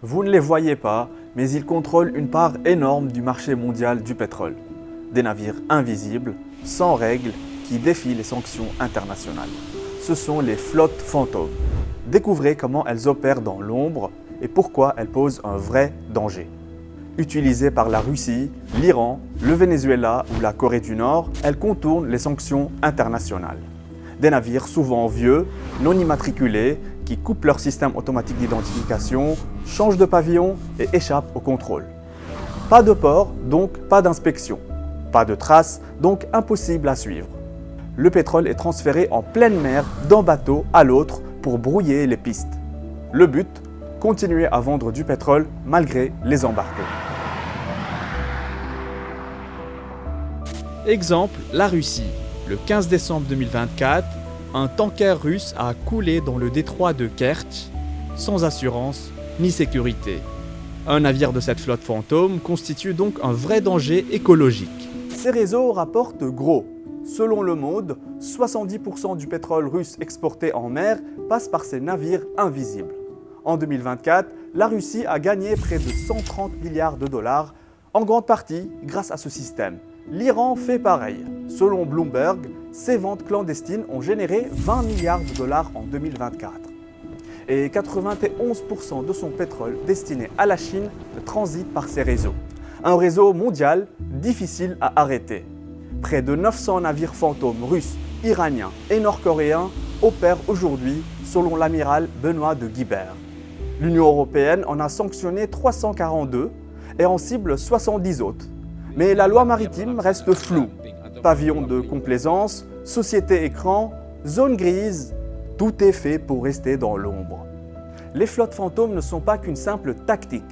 Vous ne les voyez pas, mais ils contrôlent une part énorme du marché mondial du pétrole. Des navires invisibles, sans règles, qui défient les sanctions internationales. Ce sont les flottes fantômes. Découvrez comment elles opèrent dans l'ombre et pourquoi elles posent un vrai danger. Utilisées par la Russie, l'Iran, le Venezuela ou la Corée du Nord, elles contournent les sanctions internationales. Des navires souvent vieux, non immatriculés, qui coupent leur système automatique d'identification, changent de pavillon et échappent au contrôle. Pas de port, donc pas d'inspection. Pas de traces, donc impossible à suivre. Le pétrole est transféré en pleine mer d'un bateau à l'autre pour brouiller les pistes. Le but, continuer à vendre du pétrole malgré les embargos. Exemple, la Russie. Le 15 décembre 2024, un tanker russe a coulé dans le détroit de Kertch, sans assurance ni sécurité. Un navire de cette flotte fantôme constitue donc un vrai danger écologique. Ces réseaux rapportent gros. Selon Le Monde, 70% du pétrole russe exporté en mer passe par ces navires invisibles. En 2024, la Russie a gagné près de 130 milliards de dollars, en grande partie grâce à ce système. L'Iran fait pareil. Selon Bloomberg, ses ventes clandestines ont généré 20 milliards de dollars en 2024. Et 91% de son pétrole destiné à la Chine transite par ces réseaux. Un réseau mondial difficile à arrêter. Près de 900 navires fantômes russes, iraniens et nord-coréens opèrent aujourd'hui selon l'amiral Benoît de Guibert. L'Union européenne en a sanctionné 342 et en cible 70 autres. Mais la loi maritime reste floue. Pavillon de complaisance, société écran, zone grise, tout est fait pour rester dans l'ombre. Les flottes fantômes ne sont pas qu'une simple tactique.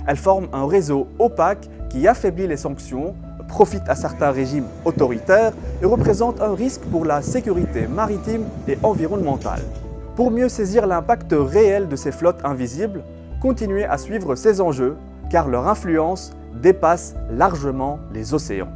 Elles forment un réseau opaque qui affaiblit les sanctions, profite à certains régimes autoritaires et représente un risque pour la sécurité maritime et environnementale. Pour mieux saisir l'impact réel de ces flottes invisibles, continuez à suivre ces enjeux car leur influence dépasse largement les océans.